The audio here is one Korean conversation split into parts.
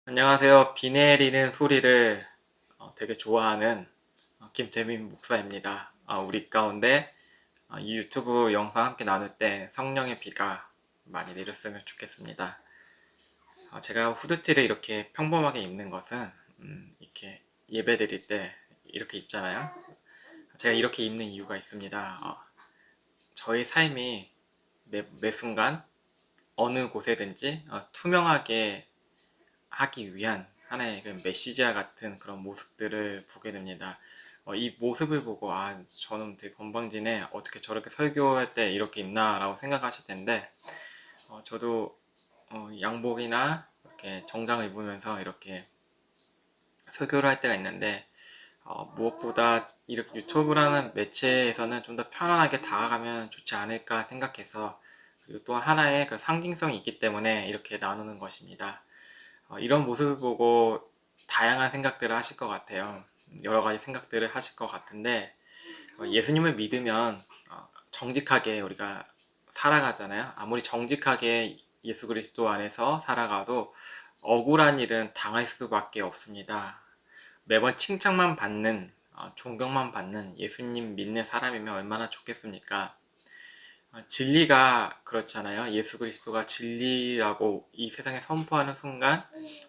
안녕하세요. 비 내리는 소리를 되게 좋아하는 김태민 목사입니다. 우리 가운데 이 유튜브 영상 함께 나눌 때 성령의 비가 많이 내렸으면 좋겠습니다. 제가 후드티를 이렇게 평범하게 입는 것은 이렇게 예배 드릴 때 이렇게 입잖아요. 제가 이렇게 입는 이유가 있습니다. 저희 삶이 매 순간 어느 곳에든지 투명하게 하기 위한 하나의 그 메시지와 같은 그런 모습들을 보게 됩니다. 이 모습을 보고 저는 되게 건방지네, 어떻게 저렇게 설교할 때 이렇게 입나 라고 생각하실 텐데, 저도 양복이나 이렇게 정장을 입으면서 이렇게 설교를 할 때가 있는데, 무엇보다 이렇게 유튜브라는 매체에서는 좀 더 편안하게 다가가면 좋지 않을까 생각해서, 그리고 또 하나의 그 상징성이 있기 때문에 이렇게 나누는 것입니다. 이런 모습을 보고 다양한 생각들을 하실 것 같아요. 여러 가지 생각들을 하실 것 같은데, 예수님을 믿으면 정직하게 우리가 살아가잖아요. 아무리 정직하게 예수 그리스도 안에서 살아가도 억울한 일은 당할 수밖에 없습니다. 매번 칭찬만 받는, 존경만 받는 예수님 믿는 사람이면 얼마나 좋겠습니까? 진리가 그렇잖아요. 예수 그리스도가 진리라고 이 세상에 선포하는 순간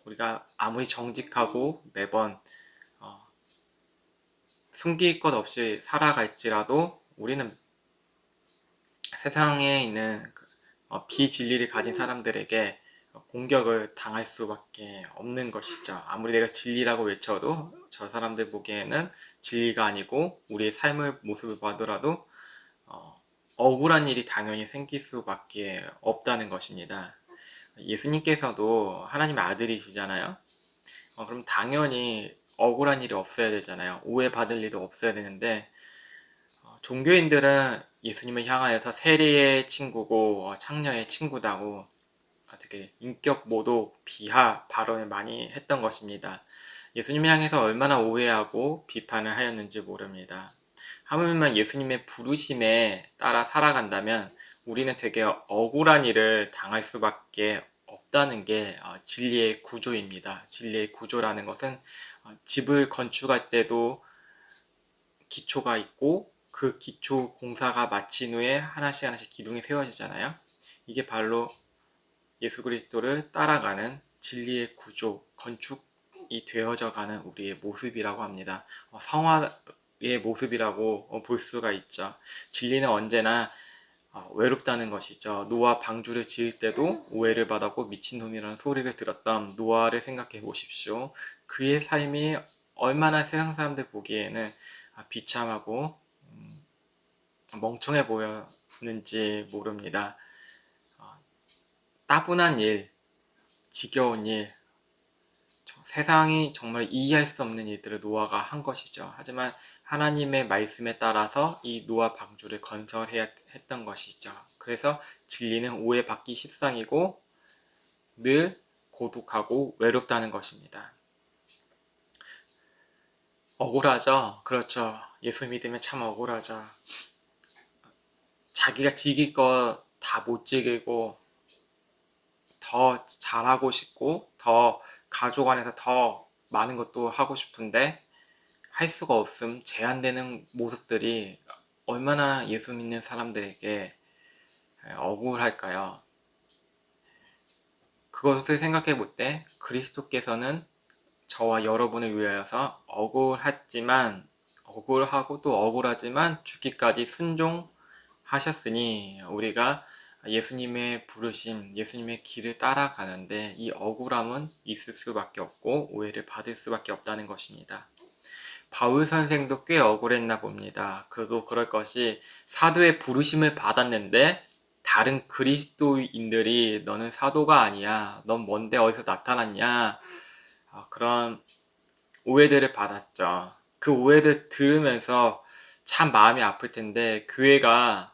우리가 아무리 정직하고 매번 숨길 것 없이 살아갈지라도 우리는 세상에 있는 비진리를 가진 사람들에게 공격을 당할 수밖에 없는 것이죠. 아무리 내가 진리라고 외쳐도 저 사람들 보기에는 진리가 아니고 우리의 삶의 모습을 봐더라도 억울한 일이 당연히 생길 수밖에 없다는 것입니다. 예수님께서도 하나님의 아들이시잖아요. 그럼 당연히 억울한 일이 없어야 되잖아요. 오해받을 일도 없어야 되는데, 종교인들은 예수님을 향하여서 세리의 친구고 창녀의 친구다고 되게 인격 모독, 비하 발언을 많이 했던 것입니다. 예수님을 향해서 얼마나 오해하고 비판을 하였는지 모릅니다. 하물며 예수님의 부르심에 따라 살아간다면 우리는 되게 억울한 일을 당할 수밖에 없다는 게 진리의 구조입니다. 진리의 구조라는 것은 집을 건축할 때도 기초가 있고 그 기초 공사가 마친 후에 하나씩 하나씩 기둥이 세워지잖아요. 이게 바로 예수 그리스도를 따라가는 진리의 구조, 건축이 되어져 가는 우리의 모습이라고 합니다. 성화의 모습이라고 볼 수가 있죠. 진리는 언제나 외롭다는 것이죠. 노아 방주를 지을 때도 오해를 받았고 미친놈이라는 소리를 들었던 노아를 생각해 보십시오. 그의 삶이 얼마나 세상 사람들 보기에는 비참하고 멍청해 보였는지 모릅니다. 따분한 일, 지겨운 일, 세상이 정말 이해할 수 없는 일들을 노아가 한 것이죠. 하지만 하나님의 말씀에 따라서 이 노아 방주를 건설해야 했던 것이죠. 그래서 진리는 오해받기 십상이고 늘 고독하고 외롭다는 것입니다. 억울하죠? 그렇죠. 예수 믿으면 참 억울하죠. 자기가 즐길 거 다 못 즐기고 더 잘하고 싶고 더 가족 안에서 더 많은 것도 하고 싶은데 할 수가 없음 제한되는 모습들이 얼마나 예수 믿는 사람들에게 억울할까요? 그것을 생각해 볼 때 그리스도께서는 저와 여러분을 위하여서 억울하고 또 억울하지만 죽기까지 순종하셨으니 우리가 예수님의 부르심, 예수님의 길을 따라가는데 이 억울함은 있을 수밖에 없고 오해를 받을 수밖에 없다는 것입니다. 바울 선생도 꽤 억울했나 봅니다. 그도 그럴 것이 사도의 부르심을 받았는데 다른 그리스도인들이 너는 사도가 아니야, 넌 뭔데 어디서 나타났냐, 그런 오해들을 받았죠. 그 오해들 들으면서 참 마음이 아플 텐데 교회가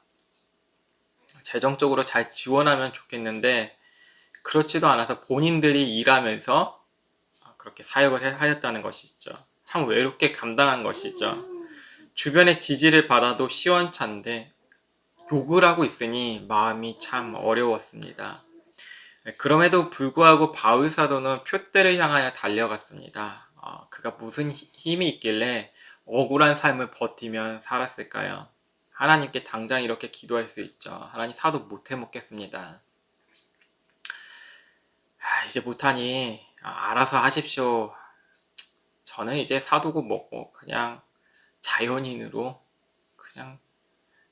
재정적으로 잘 지원하면 좋겠는데 그렇지도 않아서 본인들이 일하면서 그렇게 사역을 하였다는 것이죠. 참 외롭게 감당한 것이죠. 주변의 지지를 받아도 시원찮은데 욕을 하고 있으니 마음이 참 어려웠습니다. 그럼에도 불구하고 바울 사도는 표대를 향하여 달려갔습니다. 그가 무슨 힘이 있길래 억울한 삶을 버티며 살았을까요? 하나님께 당장 이렇게 기도할 수 있죠. 하나님 사도 못해 먹겠습니다. 이제 못하니 알아서 하십시오. 저는 이제 사도고 뭐고 그냥 자연인으로 그냥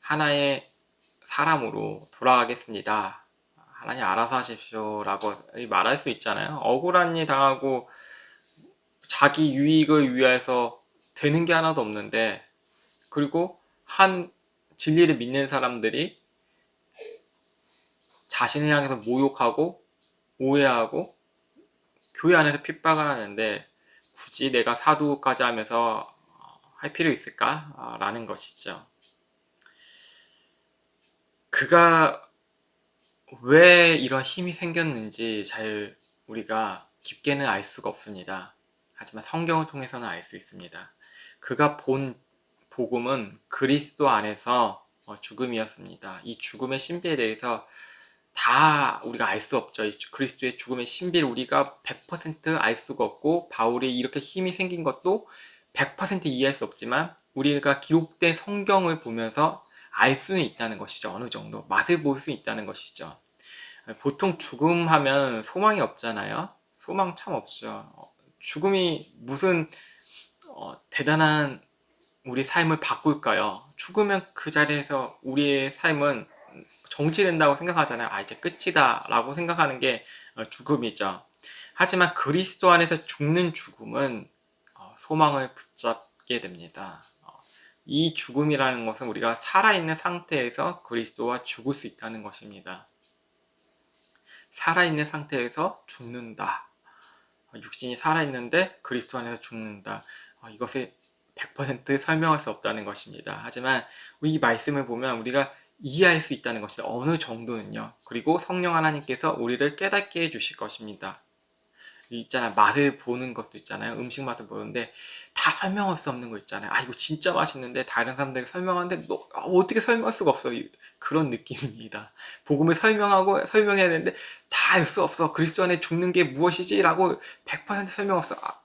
하나의 사람으로 돌아가겠습니다. 하나님 알아서 하십시오 라고 말할 수 있잖아요. 억울한 일 당하고 자기 유익을 위해서 되는 게 하나도 없는데, 그리고 한 진리를 믿는 사람들이 자신을 향해서 모욕하고 오해하고 교회 안에서 핍박을 하는데 굳이 내가 사두까지 하면서 할 필요 있을까? 라는 것이죠. 그가 왜 이런 힘이 생겼는지 잘 우리가 깊게는 알 수가 없습니다. 하지만 성경을 통해서는 알 수 있습니다. 그가 본 복음은 그리스도 안에서 죽음이었습니다. 이 죽음의 신비에 대해서 다 우리가 알 수 없죠. 그리스도의 죽음의 신비를 우리가 100% 알 수가 없고, 바울이 이렇게 힘이 생긴 것도 100% 이해할 수 없지만 우리가 기록된 성경을 보면서 알 수는 있다는 것이죠. 어느 정도 맛을 볼 수 있다는 것이죠. 보통 죽음 하면 소망이 없잖아요. 소망 참 없죠. 죽음이 무슨 대단한 우리 삶을 바꿀까요? 죽으면 그 자리에서 우리의 삶은 정지된다고 생각하잖아요. 이제 끝이다 라고 생각하는 게 죽음이죠. 하지만 그리스도 안에서 죽는 죽음은 소망을 붙잡게 됩니다. 이 죽음이라는 것은 우리가 살아있는 상태에서 그리스도와 죽을 수 있다는 것입니다. 살아있는 상태에서 죽는다. 육신이 살아있는데 그리스도 안에서 죽는다. 이것을 100% 설명할 수 없다는 것입니다. 하지만 이 말씀을 보면 우리가 이해할 수 있다는 것이다. 어느 정도는요. 그리고 성령 하나님께서 우리를 깨닫게 해주실 것입니다. 있잖아요. 맛을 보는 것도 있잖아요. 음식 맛을 보는데 다 설명할 수 없는 거 있잖아요. 이거 진짜 맛있는데 다른 사람들이 설명하는데 어떻게 설명할 수가 없어. 그런 느낌입니다. 복음을 설명해야 되는데 다 알 수 없어. 그리스도 안에 죽는 게 무엇이지? 라고 100% 설명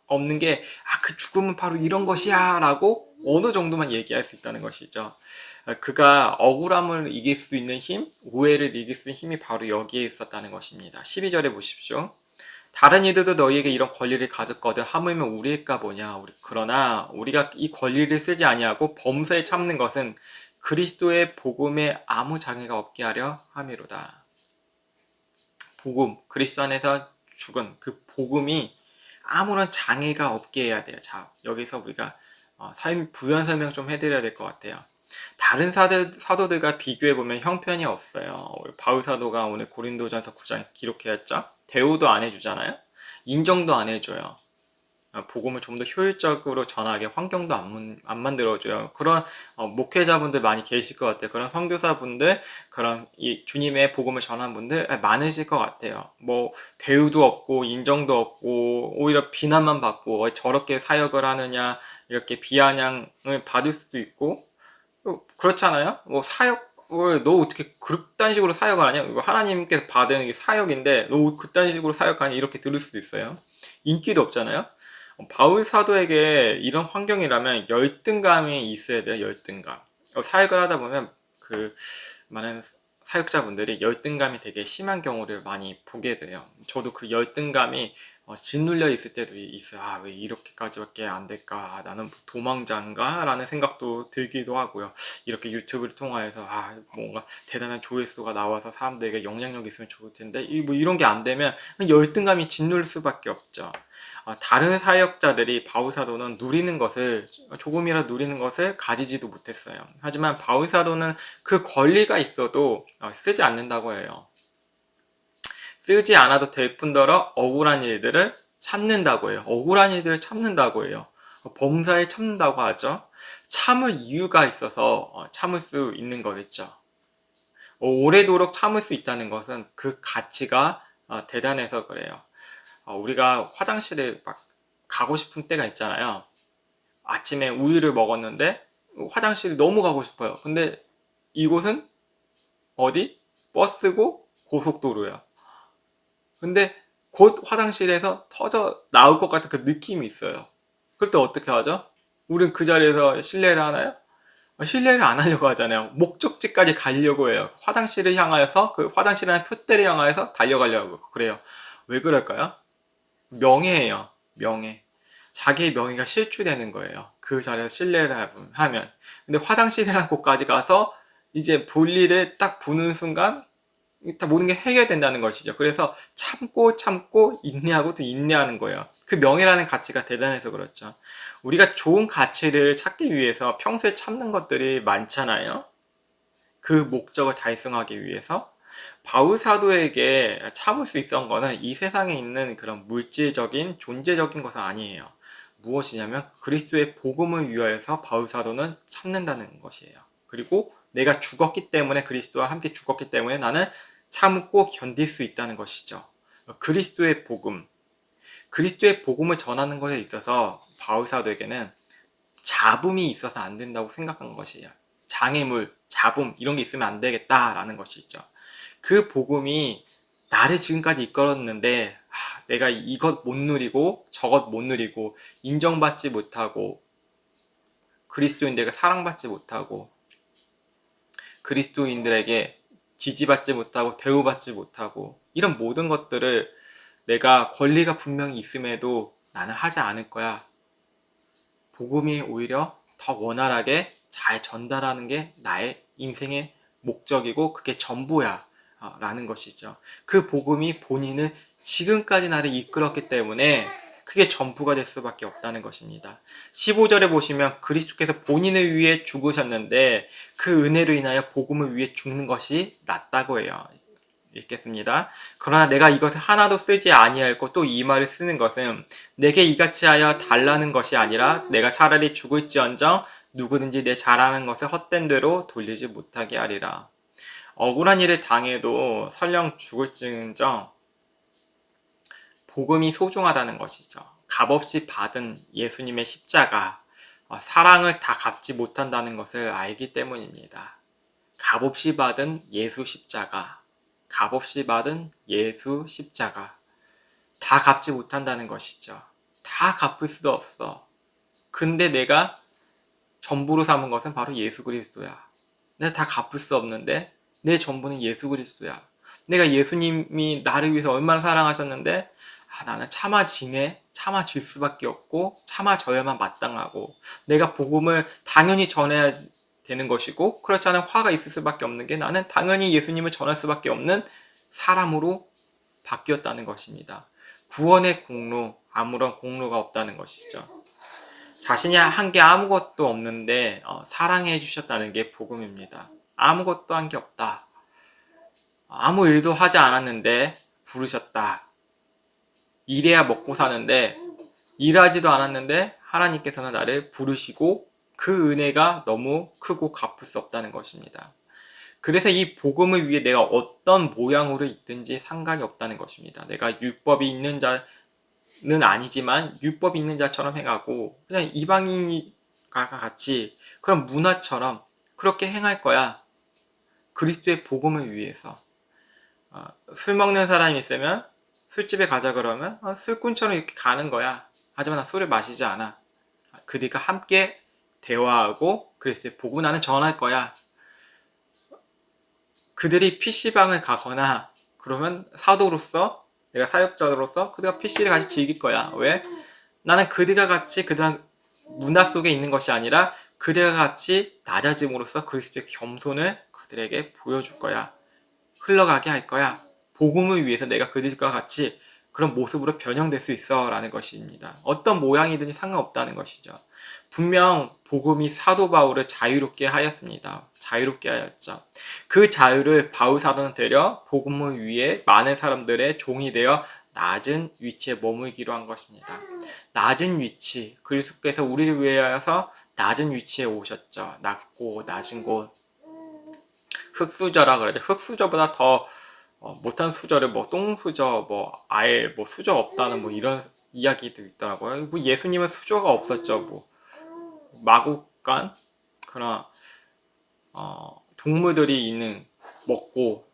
없는 게 그 죽음은 바로 이런 것이야 라고 어느 정도만 얘기할 수 있다는 것이죠. 그가 억울함을 이길 수 있는 힘, 오해를 이길 수 있는 힘이 바로 여기에 있었다는 것입니다. 12절에 보십시오. 다른 이들도 너희에게 이런 권리를 가졌거든 하물며 우리일까 보냐. 그러나 우리가 이 권리를 쓰지 아니하고 범사에 참는 것은 그리스도의 복음에 아무 장애가 없게 하려 함이로다. 복음, 그리스도 안에서 죽은 그 복음이 아무런 장애가 없게 해야 돼요. 자, 여기서 우리가 부연 설명 좀 해드려야 될 것 같아요. 다른 사도들과 비교해보면 형편이 없어요. 바울 사도가 오늘 고린도전서 9장에 기록해왔죠. 대우도 안 해주잖아요. 인정도 안 해줘요. 복음을 좀 더 효율적으로 전하게 환경도 안 만들어줘요. 그런 목회자분들 많이 계실 것 같아요. 그런 선교사분들, 그런 이 주님의 복음을 전한 분들 많으실 것 같아요. 뭐 대우도 없고 인정도 없고 오히려 비난만 받고 저렇게 사역을 하느냐 이렇게 비아냥을 받을 수도 있고 그렇잖아요. 뭐 사역을 너 어떻게 그딴 식으로 사역을 하냐? 이거 하나님께서 받은 사역인데 너 그딴 식으로 사역하냐? 이렇게 들을 수도 있어요. 인기도 없잖아요. 바울 사도에게 이런 환경이라면 열등감이 있어야 돼요. 열등감. 사역을 하다 보면 그 많은 사역자분들이 열등감이 되게 심한 경우를 많이 보게 돼요. 저도 그 열등감이 짓눌려 있을 때도 있어요. 왜 이렇게까지밖에 안 될까? 나는 도망자인가? 라는 생각도 들기도 하고요. 이렇게 유튜브를 통해서 뭔가 대단한 조회수가 나와서 사람들에게 영향력이 있으면 좋을 텐데 뭐 이런 게 안 되면 열등감이 짓눌 수밖에 없죠. 다른 사역자들이 바울 사도는 조금이라도 누리는 것을 가지지도 못했어요. 하지만 바울 사도는 그 권리가 있어도 쓰지 않는다고 해요. 쓰지 않아도 될 뿐더러 억울한 일들을 참는다고 해요. 억울한 일들을 참는다고 해요. 범사에 참는다고 하죠. 참을 이유가 있어서 참을 수 있는 거겠죠. 오래도록 참을 수 있다는 것은 그 가치가 대단해서 그래요. 우리가 화장실에 막 가고 싶은 때가 있잖아요. 아침에 우유를 먹었는데 화장실이 너무 가고 싶어요. 근데 이곳은 어디? 버스고 고속도로야. 근데 곧 화장실에서 터져 나올 것 같은 그 느낌이 있어요. 그럴 때 어떻게 하죠? 우린 그 자리에서 실례를 하나요? 실례를 안 하려고 하잖아요. 목적지까지 가려고 해요. 화장실을 향하여서 그 화장실이라는 표대를 향하여서 달려가려고 그래요. 왜 그럴까요? 명예예요. 명예. 자기의 명예가 실추되는 거예요. 그 자리에서 실례를 하면. 근데 화장실이라는 곳까지 가서 이제 볼일을 딱 보는 순간 다 모든 게 해결된다는 것이죠. 그래서 참고 인내하고 또 인내하는 거예요. 그 명예라는 가치가 대단해서 그렇죠. 우리가 좋은 가치를 찾기 위해서 평소에 참는 것들이 많잖아요. 그 목적을 달성하기 위해서 바울 사도에게 참을 수 있었던 거는 이 세상에 있는 그런 물질적인 존재적인 것은 아니에요. 무엇이냐면 그리스도의 복음을 위하여서 바울 사도는 참는다는 것이에요. 그리고 내가 죽었기 때문에 그리스도와 함께 죽었기 때문에 나는 참고 견딜 수 있다는 것이죠. 그리스도의 복음, 그리스도의 복음을 전하는 것에 있어서 바울 사도에게는 잡음이 있어서 안 된다고 생각한 것이에요. 장애물, 잡음 이런 게 있으면 안 되겠다라는 것이죠. 그 복음이 나를 지금까지 이끌었는데 내가 이것 못 누리고 저것 못 누리고 인정받지 못하고 그리스도인들에게 사랑받지 못하고 그리스도인들에게 지지받지 못하고 대우받지 못하고 이런 모든 것들을 내가 권리가 분명히 있음에도 나는 하지 않을 거야. 복음이 오히려 더 원활하게 잘 전달하는 게 나의 인생의 목적이고 그게 전부야 라는 것이죠. 그 복음이 본인은 지금까지 나를 이끌었기 때문에 그게 전부가 될 수밖에 없다는 것입니다. 15절에 보시면 그리스도께서 본인을 위해 죽으셨는데 그 은혜로 인하여 복음을 위해 죽는 것이 낫다고 해요. 읽겠습니다. 그러나 내가 이것을 하나도 쓰지 아니하였고 또 이 말을 쓰는 것은 내게 이같이 하여 달라는 것이 아니라 내가 차라리 죽을지언정 누구든지 내 잘하는 것을 헛된 대로 돌리지 못하게 하리라. 억울한 일을 당해도 설령 죽을지언정 복음이 소중하다는 것이죠. 값없이 받은 예수님의 십자가, 사랑을 다 갚지 못한다는 것을 알기 때문입니다. 값없이 받은 예수 십자가, 값없이 받은 예수 십자가. 다 갚지 못한다는 것이죠. 다 갚을 수도 없어. 근데 내가 전부로 삼은 것은 바로 예수 그리스도야. 내가 다 갚을 수 없는데 내 전부는 예수 그리스도야. 내가 예수님이 나를 위해서 얼마나 사랑하셨는데 나는 참아질 수밖에 없고 참아져야만 마땅하고 내가 복음을 당연히 전해야 되는 것이고 그렇지 않으면 화가 있을 수밖에 없는 게 나는 당연히 예수님을 전할 수밖에 없는 사람으로 바뀌었다는 것입니다. 구원의 공로, 아무런 공로가 없다는 것이죠. 자신이 한 게 아무것도 없는데 사랑해 주셨다는 게 복음입니다. 아무것도 한 게 없다. 아무 일도 하지 않았는데 부르셨다. 일해야 먹고 사는데 일하지도 않았는데 하나님께서는 나를 부르시고 그 은혜가 너무 크고 갚을 수 없다는 것입니다. 그래서 이 복음을 위해 내가 어떤 모양으로 있든지 상관이 없다는 것입니다. 내가 율법이 있는 자는 아니지만 율법이 있는 자처럼 행하고 그냥 이방인과 같이 그런 문화처럼 그렇게 행할 거야. 그리스도의 복음을 위해서. 술 먹는 사람이 있으면 술집에 가자 그러면 술꾼처럼 이렇게 가는 거야. 하지만 난 술을 마시지 않아. 그들과 함께 대화하고 그리스도의 복음을 나는 전할 거야. 그들이 PC방을 가거나 그러면 사도로서 내가 사역자로서 그들과 PC를 같이 즐길 거야. 왜? 나는 그들과 같이 그들 문화 속에 있는 것이 아니라 그들과 같이 낮아짐으로써 그리스도의 겸손을 그들에게 보여줄 거야. 흘러가게 할 거야. 복음을 위해서 내가 그들과 같이 그런 모습으로 변형될 수 있어 라는 것입니다. 어떤 모양이든지 상관없다는 것이죠. 분명 복음이 사도 바울을 자유롭게 하였습니다. 자유롭게 하였죠. 그 자유를 바울 사도는 되려 복음을 위해 많은 사람들의 종이 되어 낮은 위치에 머물기로 한 것입니다. 낮은 위치, 그리스도께서 우리를 위하여서 낮은 위치에 오셨죠. 낮고 낮은 곳. 흙수저라 그러죠. 흙수저보다 더 못한 수저를 뭐 똥수저, 뭐 아예 뭐 수저 없다는 뭐 이런 이야기도 있더라고요. 뭐 예수님은 수저가 없었죠. 뭐 마구간 그런 동물들이 있는 먹고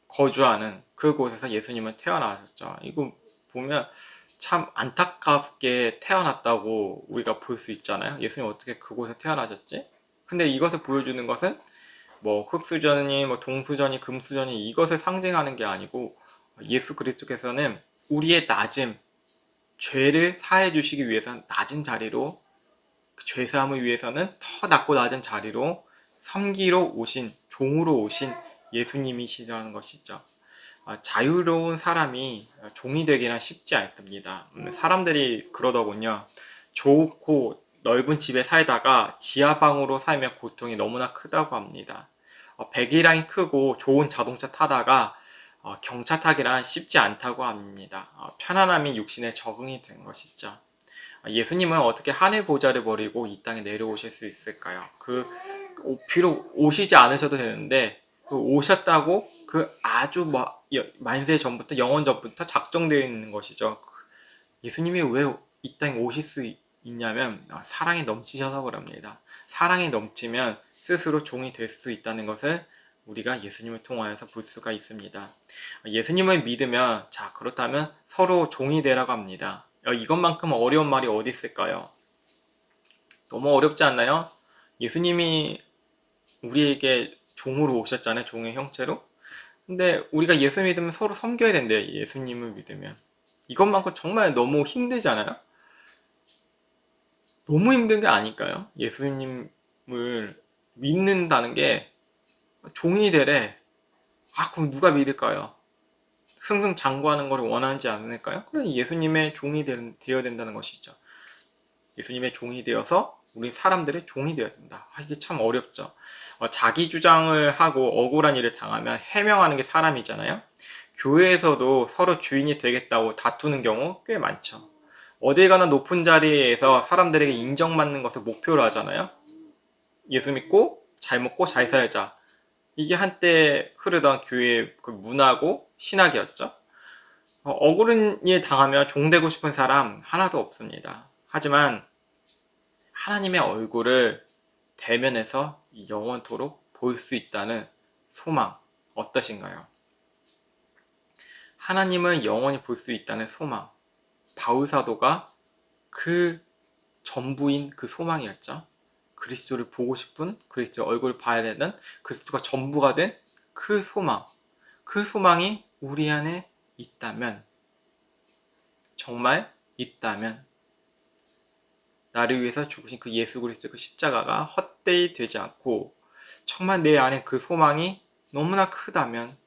거주하는 그곳에서 예수님은 태어나셨죠. 이거 보면 참 안타깝게 태어났다고 우리가 볼 수 있잖아요. 예수님 어떻게 그곳에 태어나셨지? 근데 이것을 보여주는 것은 뭐 흙수저니 뭐 동수저니 금수저니 이것을 상징하는 게 아니고 예수 그리스도께서는 우리의 낮음, 죄를 사해 주시기 위해서 낮은 자리로 그 죄사함을 위해서는 더 낮고 낮은 자리로 섬기러 오신 종으로 오신 예수님이시라는 것이죠. 자유로운 사람이 종이 되기는 쉽지 않습니다. 사람들이 그러더군요. 좋고 넓은 집에 살다가 지하방으로 살면 고통이 너무나 크다고 합니다. 배기량이 크고 좋은 자동차 타다가 경차 타기란 쉽지 않다고 합니다. 편안함이 육신에 적응이 된 것이죠. 예수님은 어떻게 하늘 보좌를 버리고 이 땅에 내려오실 수 있을까요? 비록 오시지 않으셔도 되는데 오셨다고 아주 만세 전부터 영원 전부터 작정되어 있는 것이죠. 예수님이 왜 이 땅에 오실 수 있냐면 사랑이 넘치셔서 그럽니다. 사랑이 넘치면 스스로 종이 될 수 있다는 것을 우리가 예수님을 통하여서 볼 수가 있습니다. 예수님을 믿으면 자 그렇다면 서로 종이 되라고 합니다. 이것만큼 어려운 말이 어디 있을까요? 너무 어렵지 않나요? 예수님이 우리에게 종으로 오셨잖아요. 종의 형체로. 근데 우리가 예수 믿으면 서로 섬겨야 된대요. 예수님을 믿으면. 이것만큼 정말 너무 힘들잖아요. 너무 힘든 게 아닐까요? 예수님을 믿는다는 게 종이 되래. 그럼 누가 믿을까요? 승승장구하는 걸 원하지 않을까요? 그래 예수님의 종이 되어야 된다는 것이죠. 예수님의 종이 되어서 우리 사람들의 종이 되어야 된다. 이게 참 어렵죠. 자기 주장을 하고 억울한 일을 당하면 해명하는 게 사람이잖아요. 교회에서도 서로 주인이 되겠다고 다투는 경우 꽤 많죠. 어딜 가나 높은 자리에서 사람들에게 인정받는 것을 목표로 하잖아요. 예수 믿고 잘 먹고 잘 살자. 이게 한때 흐르던 교회의 그 문화고 신학이었죠. 억울한 일 당하며 종되고 싶은 사람 하나도 없습니다. 하지만 하나님의 얼굴을 대면해서 영원토록 볼 수 있다는 소망 어떠신가요? 하나님을 영원히 볼 수 있다는 소망. 바울 사도가 그 전부인 그 소망이었죠. 그리스도를 보고 싶은 그리스도의 얼굴을 봐야 되는 그리스도가 전부가 된 그 소망. 그 소망이 우리 안에 있다면 정말 있다면 나를 위해서 죽으신 그 예수 그리스도의 그 십자가가 헛되이 되지 않고 정말 내 안에 그 소망이 너무나 크다면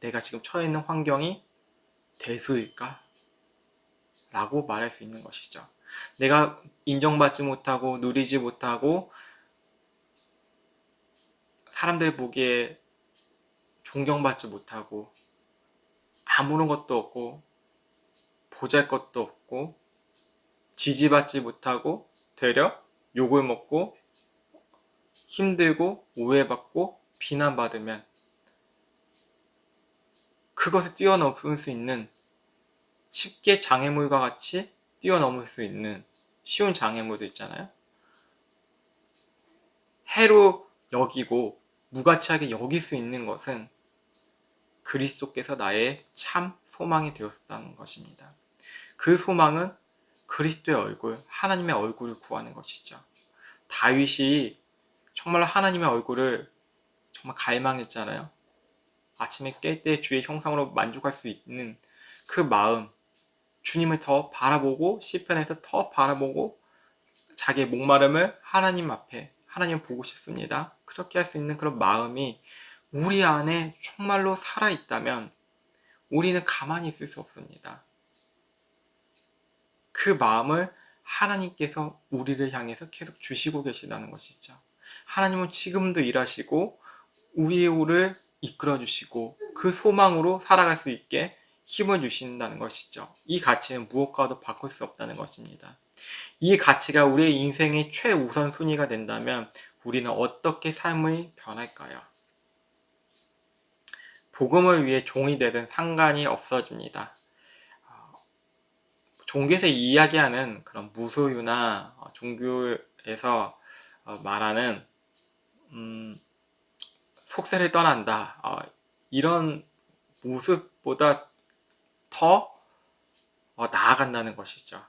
내가 지금 처해 있는 환경이 대수일까? 라고 말할 수 있는 것이죠. 내가 인정받지 못하고 누리지 못하고 사람들 보기에 존경받지 못하고 아무런 것도 없고 보잘것도 없고 지지받지 못하고 되려 욕을 먹고 힘들고 오해받고 비난받으면 그것을 뛰어넘을 수 있는 쉽게 장애물과 같이 뛰어넘을 수 있는 쉬운 장애물도 있잖아요. 해로 여기고 무가치하게 여길 수 있는 것은 그리스도께서 나의 참 소망이 되었다는 것입니다. 그 소망은 그리스도의 얼굴, 하나님의 얼굴을 구하는 것이죠. 다윗이 정말 하나님의 얼굴을 정말 갈망했잖아요. 아침에 깰 때 주의 형상으로 만족할 수 있는 그 마음, 주님을 더 바라보고 시편에서 더 바라보고 자기의 목마름을 하나님 앞에 하나님 보고 싶습니다. 그렇게 할 수 있는 그런 마음이 우리 안에 정말로 살아있다면 우리는 가만히 있을 수 없습니다. 그 마음을 하나님께서 우리를 향해서 계속 주시고 계시다는 것이죠. 하나님은 지금도 일하시고 우리를 이끌어 주시고 그 소망으로 살아갈 수 있게 힘을 주신다는 것이죠. 이 가치는 무엇과도 바꿀 수 없다는 것입니다. 이 가치가 우리의 인생의 최우선 순위가 된다면 우리는 어떻게 삶을 변할까요? 복음을 위해 종이 되든 상관이 없어집니다. 종교에서 이야기하는 그런 무소유나 종교에서 말하는 속세를 떠난다 이런 모습보다 더 나아간다는 것이죠.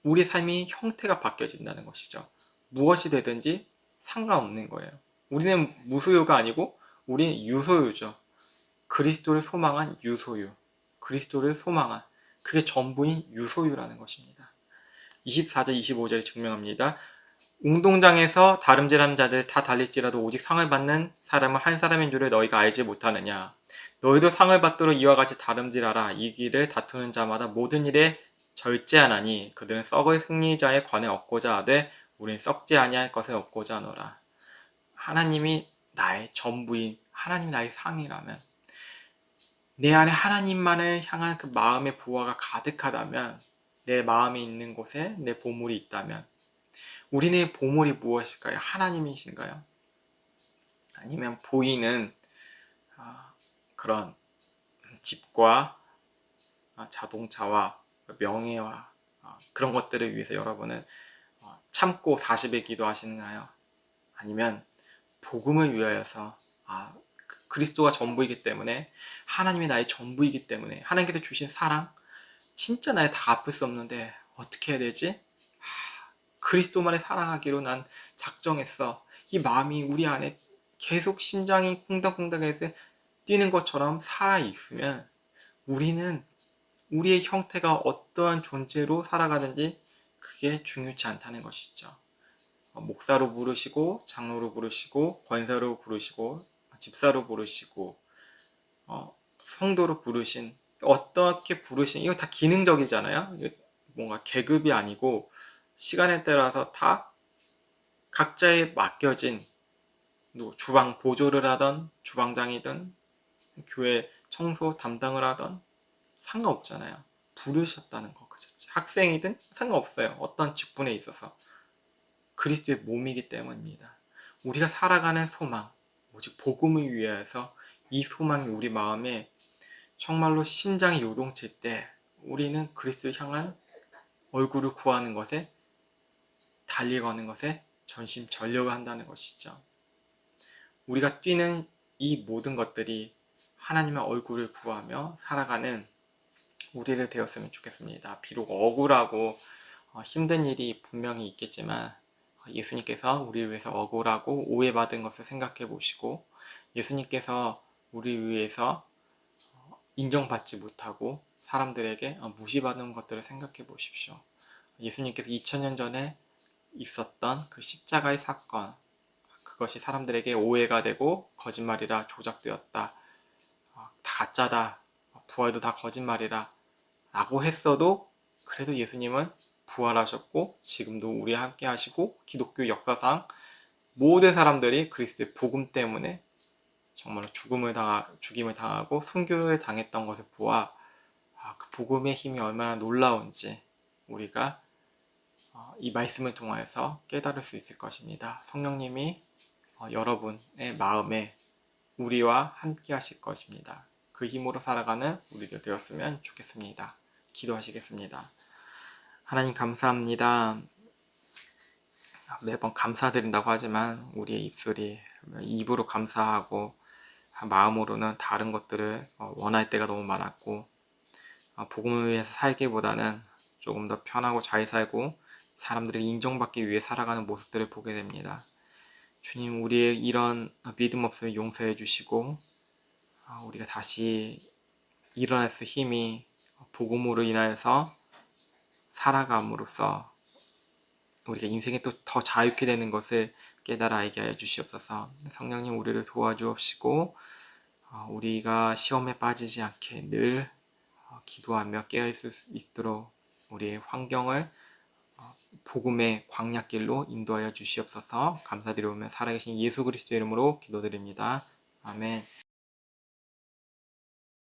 우리 삶이 형태가 바뀌어진다는 것이죠. 무엇이 되든지 상관없는 거예요. 우리는 무소유가 아니고 우리는 유소유죠. 그리스도를 소망한 유소유. 그리스도를 소망한 그게 전부인 유소유라는 것입니다. 24절 25절이 증명합니다. 운동장에서 다름질하는 자들 다 달릴지라도 오직 상을 받는 사람은 한 사람인 줄을 너희가 알지 못하느냐. 너희도 상을 받도록 이와 같이 다름질하라. 이 길을 다투는 자마다 모든 일에 절제하나니 그들은 썩을 승리자의 관에 얻고자 하되 우리는 썩지 아니할 것을 얻고자 하노라. 하나님이 나의 전부인 하나님 나의 상이라면 내 안에 하나님만을 향한 그 마음의 보화가 가득하다면 내 마음에 있는 곳에 내 보물이 있다면 우리의 보물이 무엇일까요? 하나님이신가요? 아니면 보이는 그런 집과 자동차와 명예와 그런 것들을 위해서 여러분은 참고 40일 기도하시나요? 아니면 복음을 위하여서 그리스도가 전부이기 때문에 하나님이 나의 전부이기 때문에 하나님께서 주신 사랑 진짜 나의 다 갚을 수 없는데 어떻게 해야 되지? 그리스도만을 사랑하기로 난 작정했어. 이 마음이 우리 안에 계속 심장이 쿵닥쿵닥해서 뛰는 것처럼 살아있으면 우리는 우리의 형태가 어떠한 존재로 살아가는지 그게 중요치 않다는 것이죠. 목사로 부르시고 장로로 부르시고 권사로 부르시고 집사로 부르시고 성도로 부르신 어떻게 부르신 이거 다 기능적이잖아요. 뭔가 계급이 아니고 시간에 따라서 다 각자에 맡겨진 주방 보조를 하던 주방장이든 교회 청소 담당을 하던 상관없잖아요. 부르셨다는 것 그 자체. 학생이든 상관없어요. 어떤 직분에 있어서 그리스도의 몸이기 때문입니다. 우리가 살아가는 소망 오직 복음을 위하여서 이 소망이 우리 마음에 정말로 심장이 요동칠 때 우리는 그리스도를 향한 얼굴을 구하는 것에 달려가는 것에 전심전력을 한다는 것이죠. 우리가 뛰는 이 모든 것들이 하나님의 얼굴을 구하며 살아가는 우리를 되었으면 좋겠습니다. 비록 억울하고 힘든 일이 분명히 있겠지만 예수님께서 우리를 위해서 억울하고 오해받은 것을 생각해 보시고 예수님께서 우리 위해서 인정받지 못하고 사람들에게 무시받는 것들을 생각해 보십시오. 예수님께서 2000년 전에 있었던 그 십자가의 사건 그것이 사람들에게 오해가 되고 거짓말이라 조작되었다. 다 가짜다. 부활도 다 거짓말이라 라고 했어도 그래도 예수님은 부활하셨고 지금도 우리와 함께 하시고 기독교 역사상 모든 사람들이 그리스도의 복음 때문에 정말로 죽임을 당하고 순교를 당했던 것을 보아 그 복음의 힘이 얼마나 놀라운지 우리가 이 말씀을 통하여서 깨달을 수 있을 것입니다. 성령님이 여러분의 마음에 우리와 함께 하실 것입니다. 그 힘으로 살아가는 우리가 되었으면 좋겠습니다. 기도하시겠습니다. 하나님 감사합니다. 매번 감사드린다고 하지만 우리의 입술이 입으로 감사하고 마음으로는 다른 것들을 원할 때가 너무 많았고 복음을 위해서 살기보다는 조금 더 편하고 잘 살고 사람들이 인정받기 위해 살아가는 모습들을 보게 됩니다. 주님 우리의 이런 믿음 없음을 용서해 주시고 우리가 다시 일어날 수 힘이 복음으로 인하여서 살아감으로써 우리가 인생에 또 더 자유케 되는 것을 깨달아 알게 하여 주시옵소서. 성령님 우리를 도와주옵시고 우리가 시험에 빠지지 않게 늘 기도하며 깨어있을 수 있도록 우리의 환경을 복음의 광야길로 인도하여 주시옵소서. 감사드리오며 살아계신 예수 그리스도의 이름으로 기도드립니다. 아멘.